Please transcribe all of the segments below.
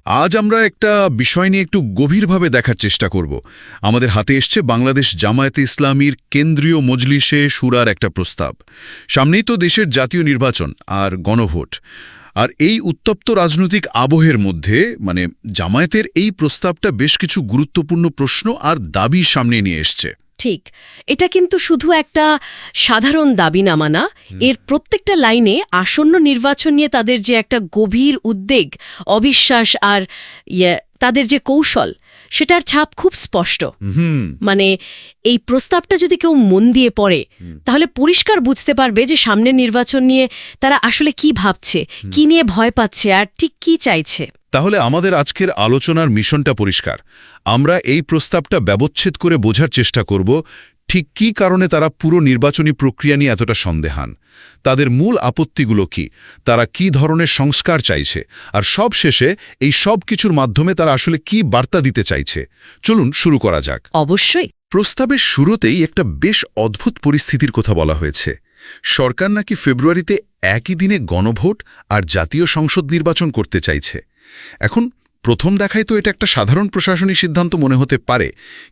আজ আমরা একটা বিষয় নিয়ে একটু গভীরভাবে দেখার চেষ্টা করব। আমাদের হাতে এসছে বাংলাদেশ জামায়াতে ইসলামীর কেন্দ্রীয় মজলিসে শুরার একটা প্রস্তাব। সামনেই তো দেশের জাতীয় নির্বাচন আর গণভোট। আর এই উত্তপ্ত রাজনৈতিক আবহের মধ্যে জামায়াতের এই প্রস্তাবটা বেশ কিছু গুরুত্বপূর্ণ প্রশ্ন আর দাবি সামনে নিয়ে এসছে। ঠিক, এটা কিন্তু শুধু একটা সাধারণ দাবিনামা না, এর প্রত্যেকটা লাইনে আসন্ন নির্বাচন নিয়ে তাদের যে একটা গভীর উদ্বেগ, অবিশ্বাস আর তাদের যে কৌশল, সেটার ছাপ খুব স্পষ্ট। এই প্রস্তাবটা যদি কেউ মন দিয়ে পড়ে, তাহলে পরিষ্কার বুঝতে পারবে যে সামনের নির্বাচন নিয়ে তারা আসলে কি ভাবছে, কি নিয়ে ভয় পাচ্ছে আর ঠিক কি চাইছে। তাহলে আমাদের আজকের আলোচনার মিশনটা পরিষ্কার। আমরা এই প্রস্তাবটা ব্যবচ্ছেদ করে বোঝার চেষ্টা করব ঠিক কী কারণে তারা পুরো নির্বাচনী প্রক্রিয়া নিয়ে এতটা সন্দেহান, তাদের মূল আপত্তিগুলো কি, তারা কি ধরনের সংস্কার চাইছে, আর সব শেষে এই সব কিছুর মাধ্যমে তারা আসলে কি বার্তা দিতে চাইছে। চলুন শুরু করা যাক। অবশ্যই। প্রস্তাবের শুরুতেই একটা বেশ অদ্ভুত পরিস্থিতির কথা বলা হয়েছে। সরকার নাকি ফেব্রুয়ারিতে একই দিনে গণভোট আর জাতীয় সংসদ নির্বাচন করতে চাইছে। এখন প্রথম দেখায় তো এটা একটা সাধারণ প্রশাসনিক সিদ্ধান্ত মনে হতে পারে,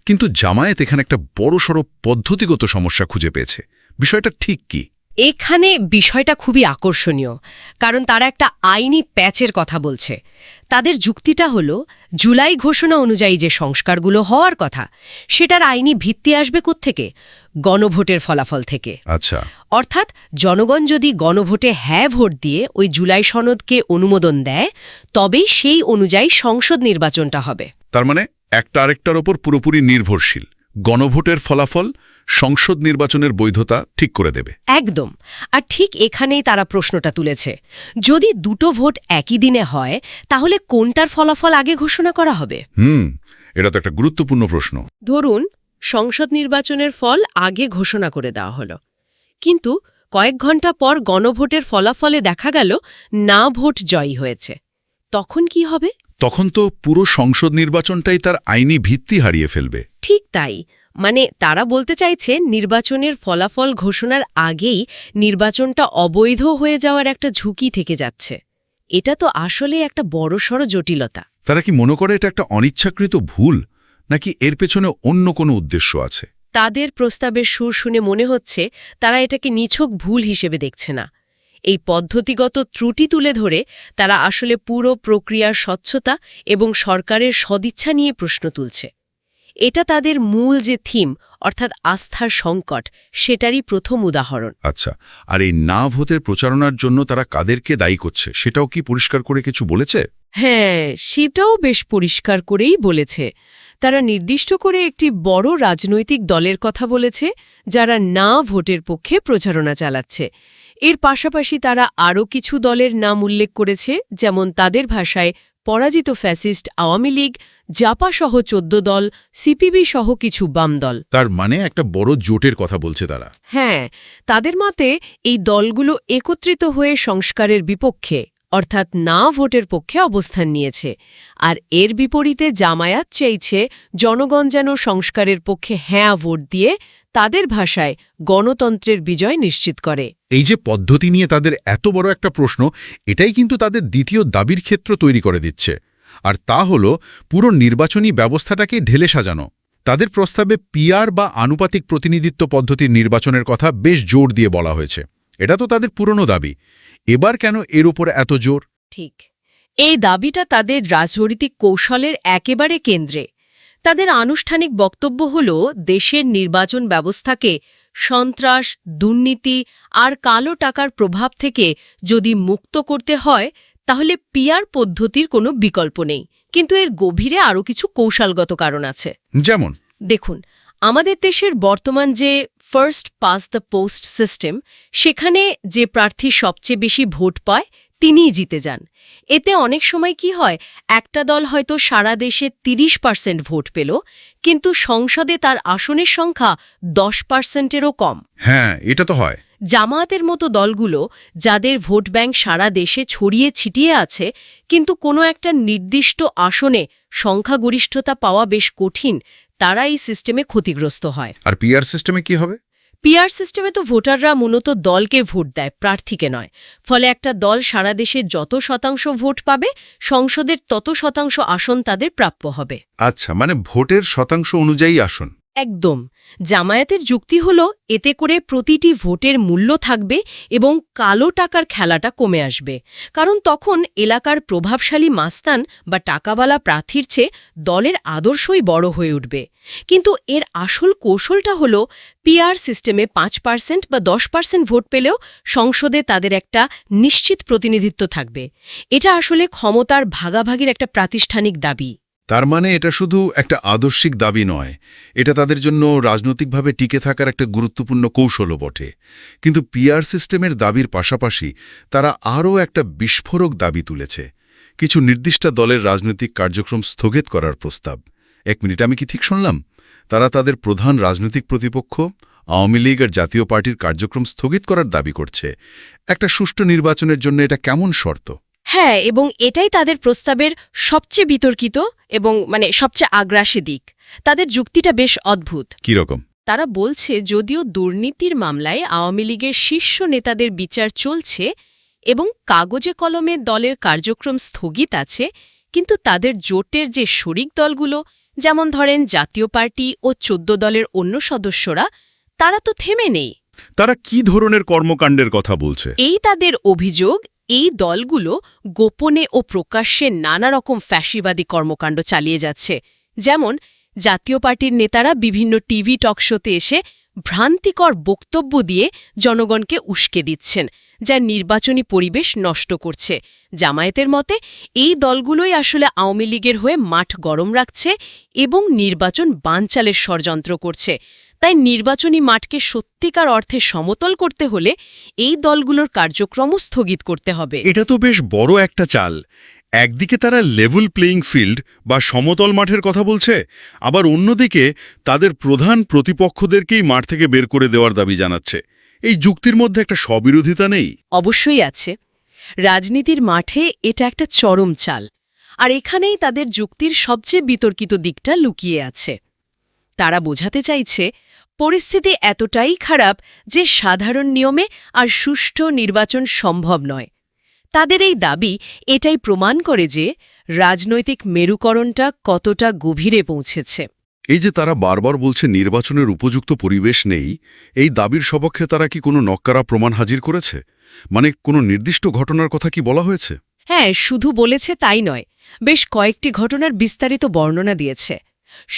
কিন্তু জামায়াত এখানে একটা বড়সড় পদ্ধতিগত সমস্যা খুঁজে পেয়েছে। বিষয়টা ঠিক কি? এখানে বিষয়টা খুবই আকর্ষণীয়, কারণ তারা একটা আইনি প্যাচের কথা বলছে। তাদের যুক্তিটা হলো, জুলাই ঘোষণা অনুযায়ী যে সংস্কারগুলো হওয়ার কথা, সেটার আইনি ভিত্তি আসবে কোত্থেকে? গণভোটের ফলাফল থেকে। আচ্ছা। অর্থাৎ জনগণ যদি গণভোটে হ্যাঁ ভোট দিয়ে ওই জুলাই সনদকে অনুমোদন দেয়, তবেই সেই অনুযায়ী সংসদ নির্বাচনটা হবে। তার মানে একটা আরেকটার ওপর পুরোপুরি নির্ভরশীল। গণভোটের ফলাফল সংসদ নির্বাচনের বৈধতা ঠিক করে দেবে। একদম। আর ঠিক এখানেই তারা প্রশ্নটা তুলেছে, যদি দুটো ভোট একই দিনে হয়, তাহলে কোনটার ফলাফল আগে ঘোষণা করা হবে? এটা তো একটা গুরুত্বপূর্ণ প্রশ্ন। ধরুন, সংসদ নির্বাচনের ফল আগে ঘোষণা করে দেওয়া হলো, কিন্তু কয়েক ঘণ্টা পর গণভোটের ফলাফলে দেখা গেল না ভোট জয়ী হয়েছে। তখন কি হবে? তখন তো পুরো সংসদ নির্বাচনটাই তার আইনি ভিত্তি হারিয়ে ফেলবে। ঠিক তাই। তারা বলতে চাইছে, নির্বাচনের ফলাফল ঘোষণার আগেই নির্বাচনটা অবৈধ হয়ে যাওয়ার একটা ঝুঁকি থেকে যাচ্ছে। এটা তো আসলে একটা বড়সড় জটিলতা। তারা কি মনে করে এটা একটা অনিচ্ছাকৃত ভুল, নাকি এর পেছনে অন্য কোনো উদ্দেশ্য আছে? তাদের প্রস্তাবের সুর শুনে মনে হচ্ছে তারা এটাকে নিছক ভুল হিসেবে দেখছে না। এই পদ্ধতিগত ত্রুটি তুলে ধরে তারা আসলে পুরো প্রক্রিয়ার স্বচ্ছতা এবং সরকারের সদিচ্ছা নিয়ে প্রশ্ন তুলছে। এটা তাদের মূল যে থিম, অর্থাৎ আস্থার সংকট, সেটারই প্রথম উদাহরণ। আচ্ছা, আর এই না ভোটের প্রচারণার জন্য তারা কাদেরকে দায়ী করছে, সেটাও কি পরিষ্কার করে কিছু বলেছে? হ্যাঁ, সেটাও বেশ পরিষ্কার করেই বলেছে। তারা নির্দিষ্ট করে একটি বড় রাজনৈতিক দলের কথা বলেছে, যারা না ভোটের পক্ষে প্রচারণা চালাচ্ছে। এর পাশাপাশি তারা আরও কিছু দলের নাম উল্লেখ করেছে, যেমন তাদের ভাষায় পরাজিত ফ্যাসিস্ট আওয়ামী লীগ, জাপাসহ 14 দল, সিপিবি সহ কিছু বাম দল। তার মানে একটা বড় জোটের কথা বলছে তারা। হ্যাঁ, তাদের মতে এই দলগুলো একত্রিত হয়ে সংস্কারের বিপক্ষে, অর্থাৎ না ভোটের পক্ষে অবস্থান নিয়েছে। আর এর বিপরীতে জামায়াত চাইছে জনগণ যেন সংস্কারের পক্ষে হ্যাঁ ভোট দিয়ে তাদের ভাষায় গণতন্ত্রের বিজয় নিশ্চিত করে। এই যে পদ্ধতি নিয়ে তাদের এত বড় একটা প্রশ্ন, এটাই কিন্তু তাদের দ্বিতীয় দাবির ক্ষেত্র তৈরি করে দিচ্ছে। আর তা হলো পুরো নির্বাচনী ব্যবস্থাটাকে ঢেলে সাজানো। তাদের প্রস্তাবে পিআর বা আনুপাতিক প্রতিনিধিত্ব পদ্ধতির নির্বাচনের কথা বেশ জোর দিয়ে বলা হয়েছে। এটা তো তাদের পুরনো দাবি। এবার কেন এর উপর এত জোর? ঠিক, এই দাবিটা তাদের রাজনৈতিক কৌশলের একেবারে কেন্দ্রে। তাদের আনুষ্ঠানিক বক্তব্য হল, দেশের নির্বাচন ব্যবস্থাকে সন্ত্রাস, দুর্নীতি আর কালো টাকার প্রভাব থেকে যদি মুক্ত করতে হয়, তাহলে পিআর পদ্ধতির কোনো বিকল্প নেই। কিন্তু এর গভীরে আরও কিছু কৌশলগত কারণ আছে। যেমন দেখুন, আমাদের দেশের বর্তমান যে first pass the post system, সেখানে যে প্রার্থী সবচেয়ে বেশি ভোট পায় তিনিই জিতে যান। এতে অনেক সময় কি হয়, একটা দল হয়তো সারা দেশে 30% ভোট পেল, কিন্তু সংসদে তার আসনের সংখ্যা 10%-এরও কম। হ্যাঁ, এটা তো হয়। জামায়াতের মতো দলগুলো, যাদের ভোট ব্যাংক সারা দেশে ছড়িয়ে ছিটিয়ে আছে, কিন্তু কোনো একটা নির্দিষ্ট আসনে সংখ্যাগরিষ্ঠতা পাওয়া বেশ কঠিন, তারা এই সিস্টেমে ক্ষতিগ্রস্ত হয়। আর পিআর সিস্টেমে কি হবে? পিআর সিস্টেমে তো ভোটাররা মূলত দলকে ভোট দেয়, প্রার্থীকে নয়। ফলে একটা দল সারা দেশে যত শতাংশ ভোট পাবে, সংসদের তত শতাংশ আসন তাদের প্রাপ্য হবে। আচ্ছা, মানে ভোটের শতাংশ অনুযায়ী আসন। একদম। জামায়াতের যুক্তি হল এতে করে প্রতিটি ভোটের মূল্য থাকবে এবং কালো টাকার খেলাটা কমে আসবে। কারণ তখন এলাকার প্রভাবশালী মাস্তান বা টাকাওয়ালা প্রার্থীর চেয়ে দলের আদর্শই বড় হয়ে উঠবে। কিন্তু এর আসল কৌশলটা হল পিআর সিস্টেমে 5% বা 10% ভোট পেলেও সংসদে তাদের একটা নিশ্চিত প্রতিনিধিত্ব থাকবে। এটা আসলে ক্ষমতার ভাগাভাগির একটা প্রাতিষ্ঠানিক দাবি। তার মানে এটা শুধু একটা আদর্শিক দাবি নয়, এটা তাদের জন্য রাজনৈতিকভাবে টিকে থাকার একটা গুরুত্বপূর্ণ কৌশলও বটে। কিন্তু পিআর সিস্টেমের দাবির পাশাপাশি তারা আরও একটা বিস্ফোরক দাবি তুলেছে, কিছু নির্দিষ্ট দলের রাজনৈতিক কার্যক্রম স্থগিত করার প্রস্তাব। 1 মিনিট, আমি কি ঠিক শুনলাম? তারা তাদের প্রধান রাজনৈতিক প্রতিপক্ষ আওয়ামী লীগ আর জাতীয় পার্টির কার্যক্রম স্থগিত করার দাবি করছে। একটা সুষ্ঠু নির্বাচনের জন্য এটা কেমন শর্ত? হ্যাঁ, এবং এটাই তাদের প্রস্তাবের সবচেয়ে বিতর্কিত এবং সবচেয়ে আগ্রাসী দিক। তাদের যুক্তিটা বেশ অদ্ভুত। কীরকম? তারা বলছে যদিও দুর্নীতির মামলায় আওয়ামী লীগের শীর্ষ নেতাদের বিচার চলছে এবং কাগজে কলমে দলের কার্যক্রম স্থগিত আছে, কিন্তু তাদের জোটের যে শরিক দলগুলো, যেমন ধরেন জাতীয় পার্টি ও 14 দলের অন্য সদস্যরা, তারা তো থেমে নেই। তারা কি ধরনের কর্মকাণ্ডের কথা বলছে? এই তাদের অভিযোগ, এই দলগুলো গোপনে ও প্রকাশ্যে নানা রকম ফ্যাসিবাদী কর্মকাণ্ড চালিয়ে যাচ্ছে। যেমন জাতীয় পার্টির নেতারা বিভিন্ন টিভি টকশোতে এসে ভ্রান্তিকর বক্তব্য দিয়ে জনগণকে উস্কে দিচ্ছেন, যা নির্বাচনী পরিবেশ নষ্ট করছে। জামায়াতের মতে এই দলগুলোই আসলে আওয়ামী লীগের হয়ে মাঠ গরম রাখছে এবং নির্বাচন বানচালের ষড়যন্ত্র করছে। তাই নির্বাচনী মাঠকে সত্যিকার অর্থে সমতল করতে হলে এই দলগুলোর কার্যক্রমও স্থগিত করতে হবে। এটা তো বেশ বড় একটা চাল। একদিকে তারা লেভেল প্লেয়িং ফিল্ড বা সমতল মাঠের কথা বলছে, আবার অন্যদিকে তাদের প্রধান প্রতিপক্ষদেরকেই মাঠ থেকে বের করে দেওয়ার দাবি জানাচ্ছে। এই যুক্তির মধ্যে একটা স্ববিরোধিতা নেই? অবশ্যই আছে। রাজনীতির মাঠে এটা একটা চরম চাল, আর এখানেই তাদের যুক্তির সবচেয়ে বিতর্কিত দিকটা লুকিয়ে আছে। তারা বোঝাতে চাইছে পরিস্থিতি এতটাই খারাপ যে সাধারণ নিয়মে আর সুষ্ঠু নির্বাচন সম্ভব নয়। তাদের এই দাবি এটাই প্রমাণ করে যে রাজনৈতিক মেরুকরণটা কতটা গভীরে পৌঁছেছে। এই যে তারা বারবার বলছে নির্বাচনের উপযুক্ত পরিবেশ নেই, এই দাবির সপক্ষে তারা কি কোনো নক্কারা প্রমাণ হাজির করেছে? মানে কোনো নির্দিষ্ট ঘটনার কথা কি বলা হয়েছে? হ্যাঁ, শুধু বলেছে তাই নয়, বেশ কয়েকটি ঘটনার বিস্তারিত বর্ণনা দিয়েছে।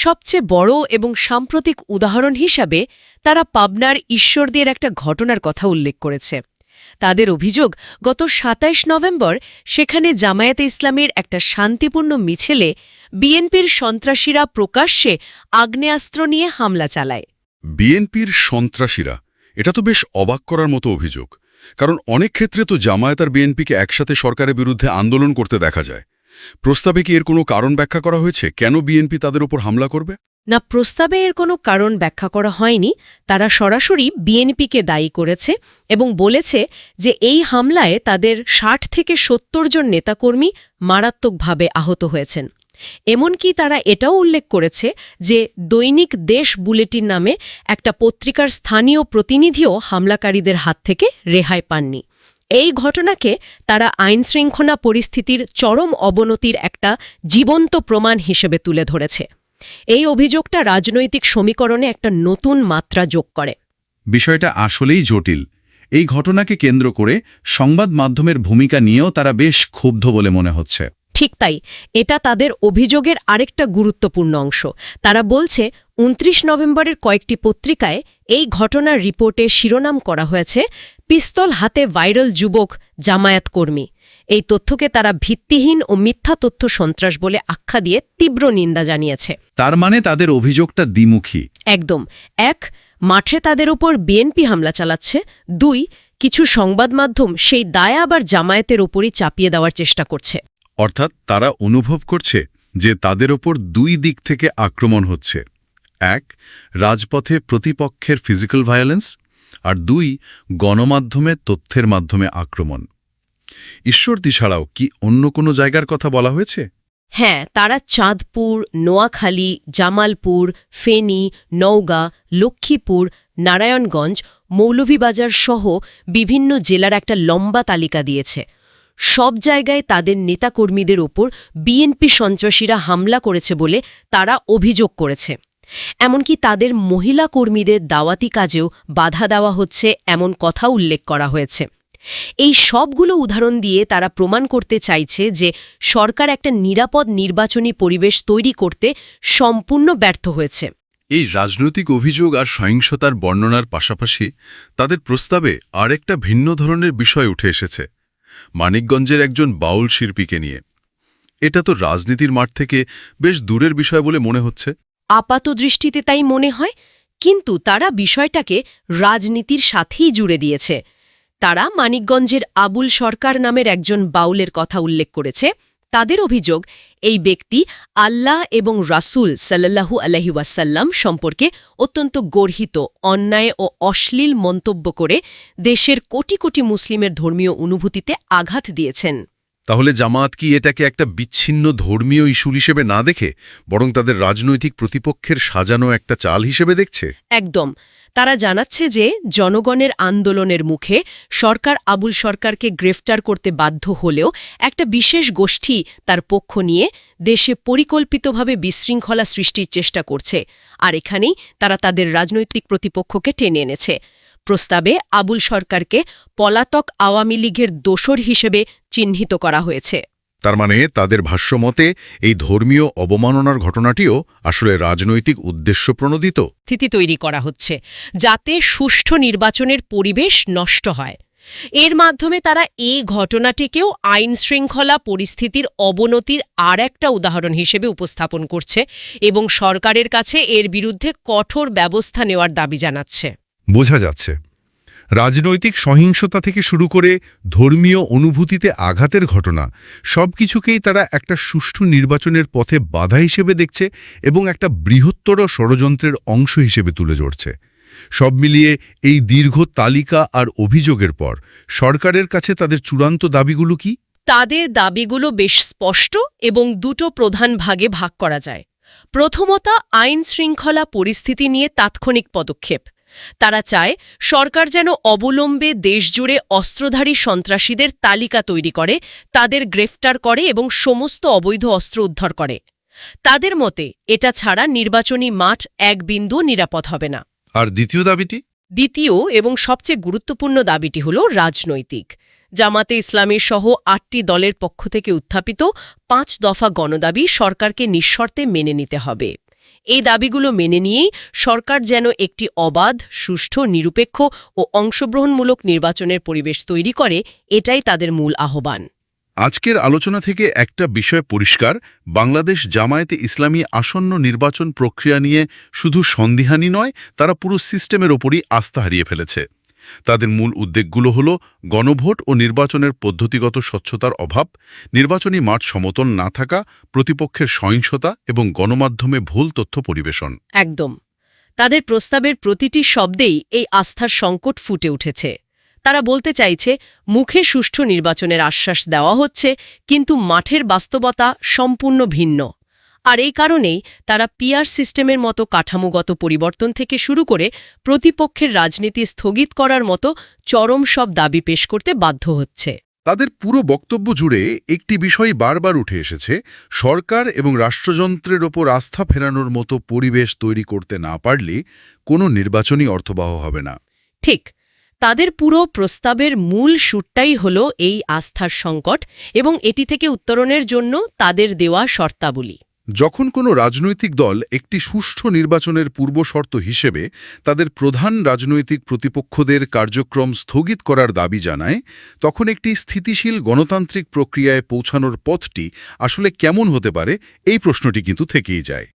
সবচেয়ে বড় এবং সাম্প্রতিক উদাহরণ হিসাবে তারা পাবনার ঈশ্বরদীর একটা ঘটনার কথা উল্লেখ করেছে। তাদের অভিযোগ, গত ২৭ নভেম্বর সেখানে জামায়াতে ইসলামীর একটা শান্তিপূর্ণ মিছিলে বিএনপির সন্ত্রাসীরা প্রকাশ্যে আগ্নেয়াস্ত্র নিয়ে হামলা চালায়। বিএনপির সন্ত্রাসীরা, এটা তো বেশ অবাক করার মতো অভিযোগ। কারণ অনেক ক্ষেত্রে তো জামায়াত আর বিএনপিকে একসাথে সরকারের বিরুদ্ধে আন্দোলন করতে দেখা যায়। প্রস্তাবে কি এর কোনো কারণ ব্যাখ্যা করা হয়েছে কেন বিএনপি তাদের উপর হামলা করবে? না, প্রস্তাবে এর কোনো কারণ ব্যাখ্যা করা হয়নি। তারা সরাসরি বিএনপিকে দায়ী করেছে এবং বলেছে যে এই হামলায় তাদের ৬০ থেকে ৭০ জন নেতাকর্মী মারাত্মকভাবে আহত হয়েছেন। এমনকি তারা এটাও উল্লেখ করেছে যে দৈনিক দেশ বুলেটিন নামে একটা পত্রিকার স্থানীয় প্রতিনিধিও হামলাকারীদের হাত থেকে রেহাই পাননি। এই ঘটনাকে তারা আইনশৃঙ্খলা পরিস্থিতির চরম অবনতির একটা জীবন্ত প্রমাণ হিসেবে তুলে ধরেছে। এই অভিযোগটা রাজনৈতিক সমীকরণে একটা নতুন মাত্রা যোগ করে। বিষয়টা আসলেই জটিল। এই ঘটনাকে কেন্দ্র করে সংবাদ মাধ্যমের ভূমিকা নিয়েও তারা বেশ ক্ষুব্ধ বলে মনে হচ্ছে। ঠিক তাই, এটা তাদের অভিযোগের আরেকটা গুরুত্বপূর্ণ অংশ। তারা বলছে ২৯ নভেম্বরের কয়েকটি পত্রিকায় এই ঘটনার রিপোর্টে শিরোনাম করা হয়েছে পিস্তল হাতে ভাইরাল যুবক জামায়াত কর্মী। এই তথ্যকে তারা ভিত্তিহীন ও মিথ্যা তথ্য সন্ত্রাস বলে আখ্যা দিয়ে তীব্র নিন্দা জানিয়েছে। তার মানে তাদের অভিযোগটা দ্বিমুখী। একদম। ১, মাঠে তাদের ওপর বিএনপি হামলা চালাচ্ছে। ২, কিছু সংবাদ মাধ্যম সেই দায় আবার জামায়াতের ওপরই চাপিয়ে দেওয়ার চেষ্টা করছে। অর্থাৎ তারা অনুভব করছে যে তাদের ওপর ২ দিক থেকে আক্রমণ হচ্ছে। ১, রাজপথে প্রতিপক্ষের ফিজিক্যাল ভায়োলেন্স, আর ২, গণমাধ্যমে তথ্যের মাধ্যমে আক্রমণ। ঈশ্বরদী ছাড়াও কি অন্য কোনো জায়গার কথা বলা হয়েছে? হ্যাঁ, তারা চাঁদপুর, নোয়াখালী, জামালপুর, ফেনী, নওগাঁ, লক্ষ্মীপুর, নারায়ণগঞ্জ, মৌলভীবাজার সহ বিভিন্ন জেলার একটা লম্বা তালিকা দিয়েছে। সব জায়গায় তাদের নেতাকর্মীদের ওপর বিএনপি সন্ত্রাসীরা হামলা করেছে বলে তারা অভিযোগ করেছে। এমনকি তাদের মহিলা কর্মীদের দাওয়াতি কাজেও বাধা দেওয়া হচ্ছে এমন কথা উল্লেখ করা হয়েছে। এই সবগুলো উদাহরণ দিয়ে তারা প্রমাণ করতে চাইছে যে সরকার একটা নিরাপদ নির্বাচনী পরিবেশ তৈরি করতে সম্পূর্ণ ব্যর্থ হয়েছে। এই রাজনৈতিক অভিযোগ আর সহিংসতার বর্ণনার পাশাপাশি তাদের প্রস্তাবে আরেকটা ভিন্ন ধরনের বিষয় উঠে এসেছে, মানিকগঞ্জের একজন বাউল শিল্পীকে নিয়ে। এটা তো রাজনীতির মাঠ থেকে বেশ দূরের বিষয় বলে মনে হচ্ছে। আপাতদৃষ্টিতে তাই মনে হয়, কিন্তু তারা বিষয়টাকে রাজনীতির সাথেই জুড়ে দিয়েছে। তারা মানিকগঞ্জের আবুল সরকার নামের একজন বাউলের কথা উল্লেখ করেছে। তাদের অভিযোগ, এই ব্যক্তি আল্লাহ এবং রাসূল সাল্লাল্লাহু আলাইহি ওয়াসাল্লাম সম্পর্কে অত্যন্ত গর্হিত, অন্যায় ও অশ্লীল মন্তব্য করে দেশের কোটি কোটি মুসলিমের ধর্মীয় অনুভূতিতে আঘাত দিয়েছেন। তাহলে জামায়াত কি এটাকে একটা বিচ্ছিন্ন ধর্মীয় ইস্যু হিসেবে না দেখে বরং তাদের রাজনৈতিক প্রতিপক্ষের সাজানো একটা চাল হিসেবে দেখছে? একদম। তারা জানাচ্ছে যে জনগণের আন্দোলনের মুখে সরকার আবুল সরকারকে গ্রেফতার করতে বাধ্য হলেও একটা বিশেষ গোষ্ঠী তার পক্ষ নিয়ে দেশে পরিকল্পিতভাবে বিশৃঙ্খলা সৃষ্টির চেষ্টা করছে, আর এখানেই তারা তাদের রাজনৈতিক প্রতিপক্ষকে টেনে এনেছে। প্রস্তাবে আবুল সরকারকে পলাতক আওয়ামী লীগের দোসর হিসেবে চিহ্নিত করা হয়েছে। তার মানে তাদের ভাষ্যমতে এই ধর্মীয় অবমাননার ঘটনাটিও আসলে রাজনৈতিক উদ্দেশ্যপ্রণোদিত। স্থিতি তৈরি করা হচ্ছে যাতে সুষ্ঠু নির্বাচনের পরিবেশ নষ্ট হয়। এর মাধ্যমে তারা এই ঘটনাটিকেও আইনশৃঙ্খলা পরিস্থিতির অবনতির আর একটা উদাহরণ হিসেবে উপস্থাপন করছে এবং সরকারের কাছে এর বিরুদ্ধে কঠোর ব্যবস্থা নেওয়ার দাবি জানাচ্ছে। বোঝা যাচ্ছে রাজনৈতিক সহিংসতা থেকে শুরু করে ধর্মীয় অনুভূতিতে আঘাতের ঘটনা সবকিছুকেই তারা একটা সুষ্ঠু নির্বাচনের পথে বাধা হিসেবে দেখছে এবং একটা বৃহত্তর ষড়যন্ত্রের অংশ হিসেবে তুলে ধরছে। সব মিলিয়ে এই দীর্ঘ তালিকা আর অভিযোগের পর সরকারের কাছে তাদের চূড়ান্ত দাবিগুলো কি? তাদের দাবিগুলো বেশ স্পষ্ট এবং দুটো প্রধান ভাগে ভাগ করা যায়। প্রথমত, আইন শৃঙ্খলা পরিস্থিতি নিয়ে তাৎক্ষণিক পদক্ষেপ। তারা চায় সরকার যেন অবলম্বে দেশজুড়ে অস্ত্রধারী সন্ত্রাসীদের তালিকা তৈরি করে, তাদের গ্রেফতার করে এবং সমস্ত অবৈধ অস্ত্র উদ্ধার করে। তাদের মতে এটা ছাড়া নির্বাচনী মাঠ এক বিন্দু নিরাপদ হবে না। আর দ্বিতীয় দাবিটি? দ্বিতীয় এবং সবচেয়ে গুরুত্বপূর্ণ দাবিটি হল রাজনৈতিক। জামাতে ইসলামী সহ ৮টি দলের পক্ষ থেকে উত্থাপিত ৫ দফা গণদাবি সরকারকে নিঃশর্তে মেনে নিতে হবে। এই দাবিগুলো মেনে নিয়েই সরকার যেন একটি অবাধ, সুষ্ঠু, নিরপেক্ষ ও অংশগ্রহণমূলক নির্বাচনের পরিবেশ তৈরি করে, এটাই তাদের মূল আহ্বান। আজকের আলোচনা থেকে একটা বিষয় পরিষ্কার, বাংলাদেশ জামায়াতে ইসলামী আসন্ন নির্বাচন প্রক্রিয়া নিয়ে শুধু সন্দিহানই নয়, তারা পুরো সিস্টেমের ওপরই আস্থা হারিয়ে ফেলেছে। তাদের মূল উদ্বেগগুলো হল গণভোট ও নির্বাচনের পদ্ধতিগত স্বচ্ছতার অভাব, নির্বাচনী মাঠ সমতল না থাকা, প্রতিপক্ষের সহিংসতা এবং গণমাধ্যমে ভুল তথ্য পরিবেশন। একদম। তাদের প্রস্তাবের প্রতিটি শব্দেই এই আস্থার সংকট ফুটে উঠেছে। তারা বলতে চাইছে, মুখে সুষ্ঠু নির্বাচনের আশ্বাস দেওয়া হচ্ছে, কিন্তু মাঠের বাস্তবতা সম্পূর্ণ ভিন্ন। আর এই কারণেই তারা পিআর সিস্টেমের মতো কাঠামোগত পরিবর্তন থেকে শুরু করে প্রতিপক্ষের রাজনীতি স্থগিত করার মতো চরম সব দাবি পেশ করতে বাধ্য হচ্ছে। তাদের পুরো বক্তব্য জুড়ে একটি বিষয় বারবার উঠে এসেছে, সরকার এবং রাষ্ট্রযন্ত্রের ওপর আস্থা ফেরানোর মতো পরিবেশ তৈরি করতে না পারলে কোনো নির্বাচনই অর্থবহ হবে না। ঠিক। তাদের পুরো প্রস্তাবের মূল সুরটাই হল এই আস্থার সংকট এবং এটি থেকে উত্তরণের জন্য তাদের দেওয়া শর্তাবলী। যখন কোনো রাজনৈতিক দল একটি সুষ্ঠু নির্বাচনের পূর্বশর্ত হিসেবে তাদের প্রধান রাজনৈতিক প্রতিপক্ষদের কার্যক্রম স্থগিত করার দাবি জানায়, তখন একটি স্থিতিশীল গণতান্ত্রিক প্রক্রিয়ায় পৌঁছানোর পথটি আসলে কেমন হতে পারে, এই প্রশ্নটি কিন্তু থেকেই যায়।